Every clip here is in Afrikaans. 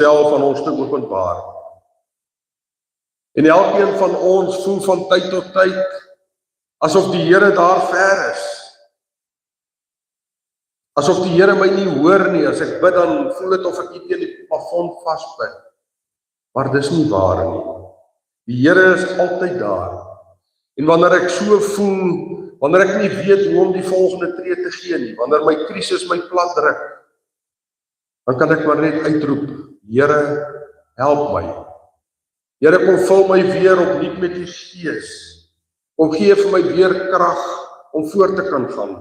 self aan ons te openbaar. En elkeen van ons voel van tyd tot tyd asof die Here daar ver is. Asof die Here my nie hoor nie. As ek bid, dan voel dit of ek nie teen die plafon vasbid. Maar dis nie waar nie. Die Here is altyd daar. En wanneer ek so voel, wanneer ek nie weet hoe om die volgende tree te gee nie, wanneer my krisis my plat druk, dan kan ek maar net uitroep, Here, help my. Here, kom vul my weer opnuut met die Gees. Kom gee vir my weer krag om voort te kan gaan.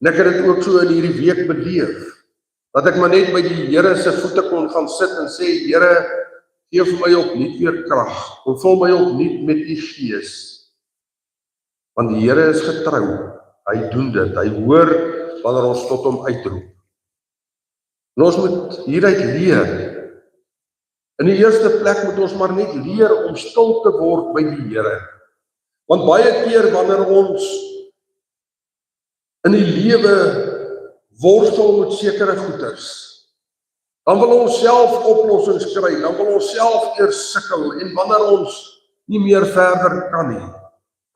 En ek het dit ook so in hierdie week beleef, dat ek maar net by die Here se voete kon gaan sit en sê, Here, gee vir my opnuut weer krag. Kom vul my opnuut met die Gees. Want die Here is getrou. Hy doen dit. Hy hoor wanneer ons tot hom uitroep. En ons moet hieruit leer. In die eerste plek moet ons maar net leer om stil te word by die Here. Want baie keer wanneer ons in die lewe worstel met sekere goeders, dan wil ons self oplossings kry, dan wil ons self eers sukkel, en wanneer ons nie meer verder kan nie,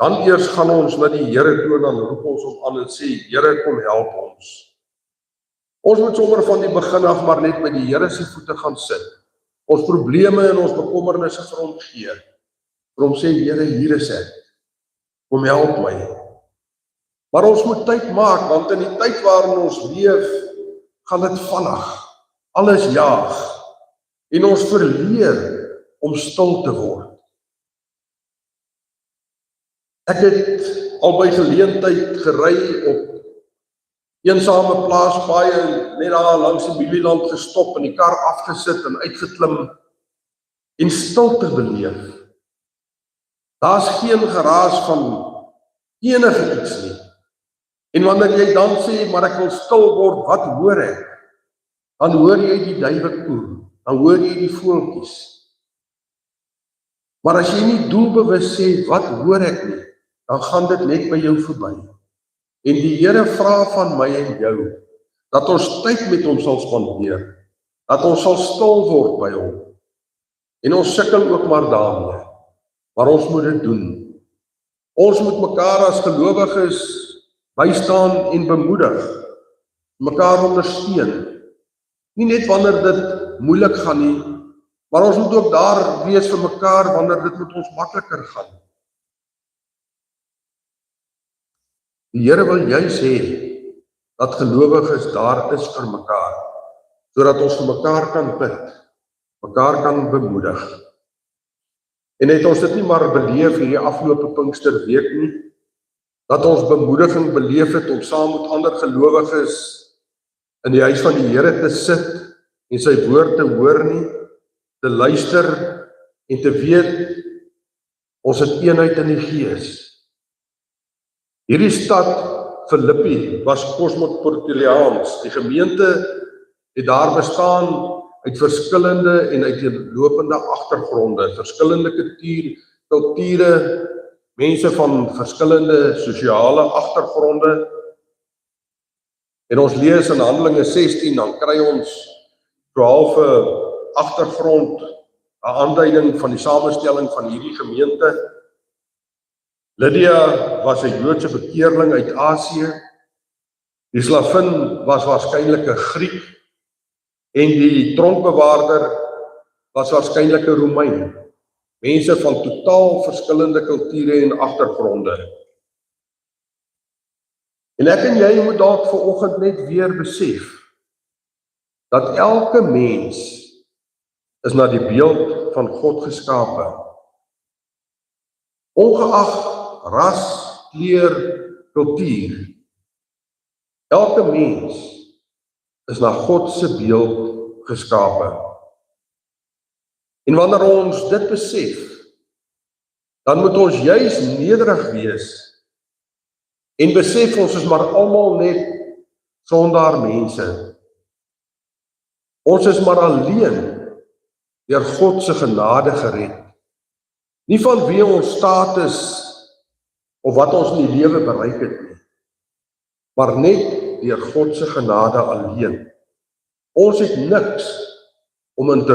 dan eers gaan ons na die Here toe, dan roep ons hom aan en sê, Here, kom help ons. Ons moet sommer van die begin af maar net by die Here se voete gaan sit. Ons probleme en ons bekommernisse vir hom gee. Vir hom sê, Here, hier is ek. Kom help my. Maar ons moet tyd maak, want in die tyd waarin ons leef, gaan dit vinnig. Alles jaag. En ons verleer om stil te word. Ek het al by geleentheid gery op eensame plaaspaaie, net daar langs die Mielieland gestop en die kar afgesit en uitgeklim en stilte beleef. Daar's geen geraas van enige iets nie. En wanneer jy dan sê, maar ek wil stil word, wat hoor ek? Dan hoor jy die duwe koer, dan hoor jy die voeltjies. Maar as jy nie doelbewus sê, wat hoor ek nie, dan gaan dit net by jou verby. En die Here vra van my en jou, dat ons tyd met hom sal spandeer, dat ons sal stil word by hom. En ons sukkel ook maar daarmee, maar ons moet dit doen. Ons moet mekaar as gelowiges bystaan en bemoedig, mekaar ondersteun. Nie net wanneer dit moeilik gaan nie, maar ons moet ook daar wees vir mekaar wanneer dit met ons makliker gaan. Die Here wil juis hê dat gelowiges daar is vir mekaar, sodat ons vir mekaar kan bid, mekaar kan bemoedig. En het ons dit nie maar beleef hierdie afgelope Pinksterweek nie, dat ons bemoediging beleef het om saam met ander gelowiges in die huis van die Here te sit en sy woord te hoor nie, te luister en te weet, ons het eenheid in die Gees. Hierdie stad, Filippi, was kosmopolitaans. Die gemeente het daar bestaan uit verskillende en uiteenlopende agtergronde, verskillende kulture, mense van verskillende sosiale agtergronde. En ons lees in Handelinge 16, dan kry ons so half 'n agtergrond, 'n aanduiding van die samestelling van hierdie gemeente. Lydia was 'n Joodse bekeerling uit Asië. Die slavin was waarskynlik 'n Griek en die tronkbewaarder was waarskynlik 'n Romein. Mense van totaal verskillende kulture en agtergronde. En ek en jy moet dalk vanoggend net weer besef dat elke mens is na die beeld van God geskape. Ongeag ras, kleur, kultuur. Elke mens is na God se beeld geskape. En wanneer ons dit besef, dan moet ons juis nederig wees en besef ons is maar almal net sondaar mense. Ons is maar alleen deur God se genade gered. Nie vanweë ons status of wat ons in die lewe bereik het nie, maar net deur God se genade alleen. Ons het niks om in te